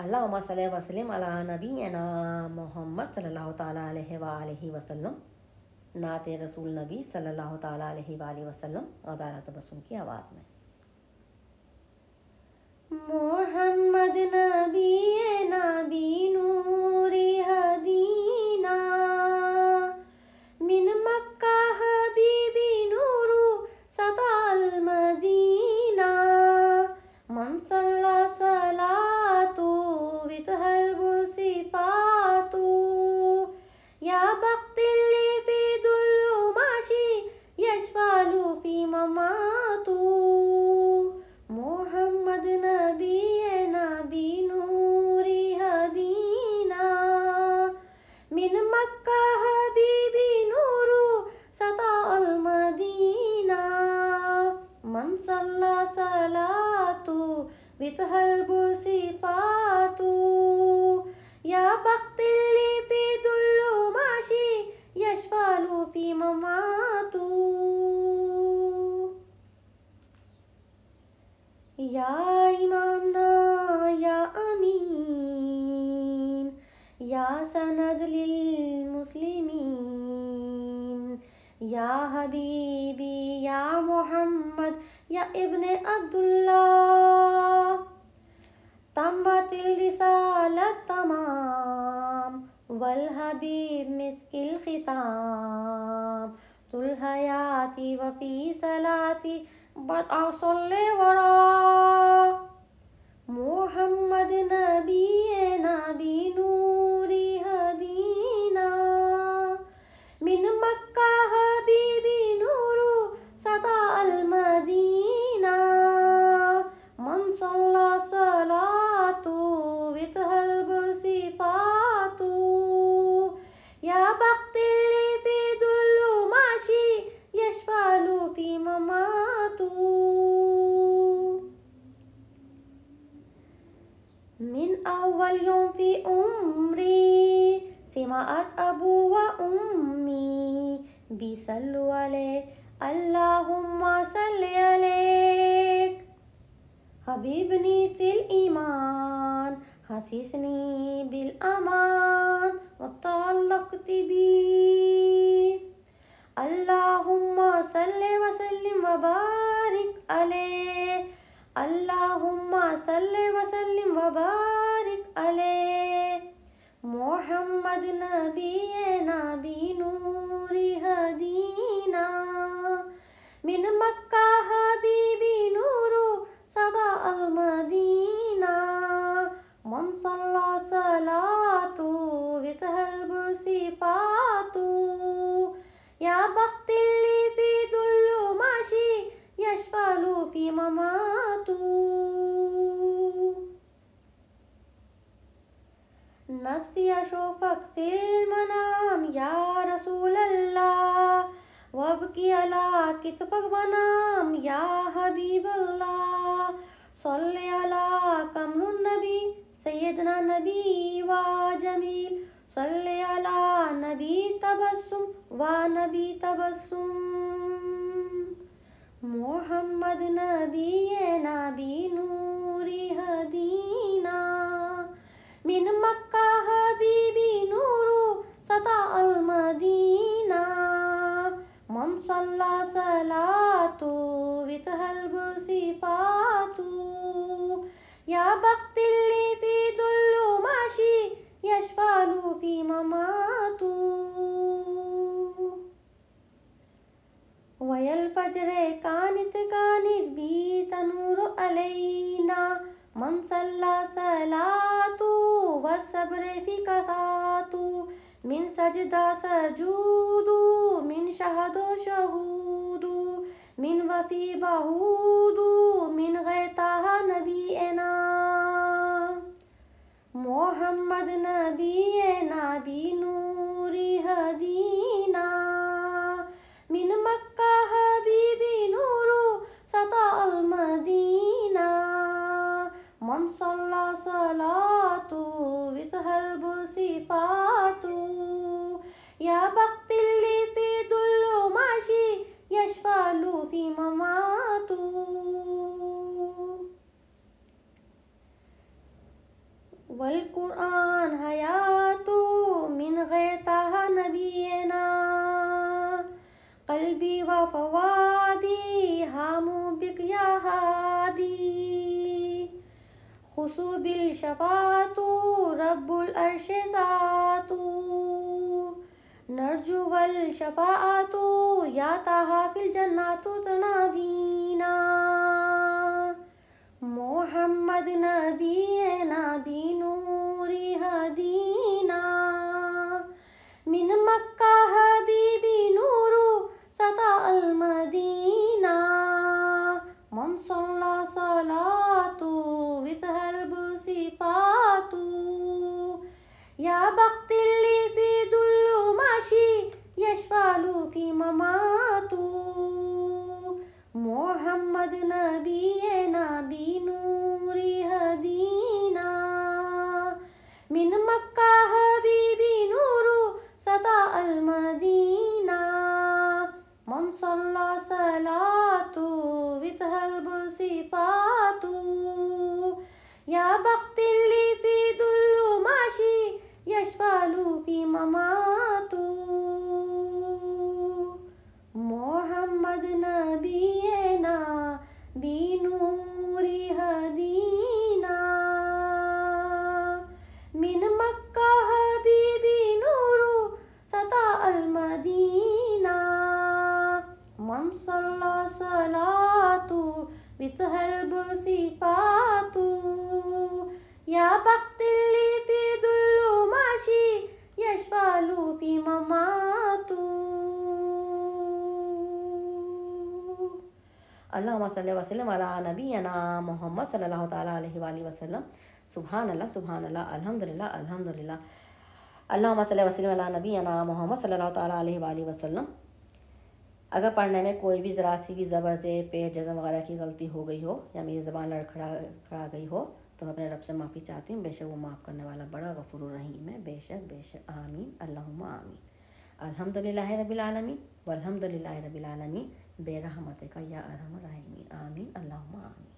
اللہم صلی وسلم علی نبینا محمد صلی اللہ تعالیٰ علیہ وآلہ وسلم. نعت رسول نبی صلی اللہ تعالیٰ علیہ وآلہ وسلم غزالہ تبسم کی آواز میں. محمد نبی نبی نوری ہدینا من مکہ حبیبی نورو سطع المدینہ من صلی صلاتو وتہلب صفاتو یا بخت اللي في دل ماشي يشفال في مماتو. محمد نبی نبی نوری ہدینا من مکہ حبیبی نورو سطع المدینہ من صلی صلاتو وتہلب صفاتو یا بخت اللي في دل ماشي يشفال في مماتو. یا امامنا یا امین یا سند للمسلمین یا حبیبی یا محمد یا ابن عبداللہ تمت الرسالت تمام والحبیب مسک الختام طول حیاتی وفی صلاتی بدء صلی ورا. محمد نبی نبی نوری ہدینا من مکہ حبیبی نورو سطع المدینہ من صلی صلاتو وتہلب صفاتو یا بخت اللي في دل ماشي يشفال في مماتو. من أول يوم في عمري سمعت أبو وأمي بيصلوا عليه اللهم صل عليك حبيبني في الإيمان حسسني بالأمان وتعلقت بي اللهم صل وسلم وبارك عليه اللهم صل وسلم وبارك عليه. محمد نبی نبی نوری ہدینا من مکہ حبیبی نورو سطع المدینہ من صلی صلاتو وتہلب صفاتو یا بخت اللي في دل ماشي يشفال في مماتو. نفسی اشوفک فی المنام یا رسول اللہ وابکی علی کتفک بنام یا حبیب اللہ صلی علی قمر النبی سیدنا نبی و جمیل صلی علی نبی تبسم و نبی تبسم. محمد نبی نبی نوری ہدینا من مکہ حبیبی نورو سطع المدینہ من صلی صلاتو وتہلب صفاتو یا بخت اللي في دل ماشي يشفال في مماتو. ويا الفجر كانت بي تنور علينا من صلى صلاتو والصبر في كساتو من سجدة سجودو من شهد شهودو من وفي بهودو من غيرتها نبينا. محمد نبی نبی نوری ہدینا من مکہ حبیبی نورو سطع المدینہ من صلی صلاتو وتہلب صفاتو یا بخت اللي في دل ماشي يشفال في مماتو. والقرآن حیات من غیر طه نبینا قلبی و فوادی ہامو بک یا ہادی خصو بالشفاعت رب العرش ذات نرجو والشفاعت یا طه فی الجنات تنادینا محمد نبینا بنوری ہدینا من مکہ حبیبی نور سطع المدینہ من صلی صلاة وتهلب صفات یا بخت لی فی دل ماشی یشفال کی ممات محمد نبینا بنوری ہدینا من مکہ حبیبی نور سطع المدینہ من صلی صلاة وتهلب صفات یا بخت لی فی دل ماشی یشفال کی ممات محمد نبینا بنوری ہدینا من مکہ حبیبی نور سطع المدینہ من صلی صلاة وتهلب صفات یا بخت لی فی دل ماشی یشفال کی ممات اللہم صلی وسلم علی نبینا محمد صلی اللہ تعالیٰ علیہ وآلہ وسلم. سبحان اللہ الحمدللہ الحمدللہ. اللہم صلی وسلم علی نبینا محمد صلی اللہ تعالیٰ علیہ وآلہ وسلم. اگر پڑھنے میں کوئی بھی ذرا سی بھی زبر سے پیش جزم وغیرہ کی غلطی ہو گئی ہو یا میری زبان لڑکھڑا گئی ہو تو میں اپنے رب سے معافی چاہتی ہوں. بے شک وہ معاف کرنے والا بڑا غفور الرحیم ہے. بے شک آمین اللہم آمین. الحمدللہ رب العالمین والحمدللہ رب العالمین برحمتک یا ارحم الراحمین. آمین اللہم آمین.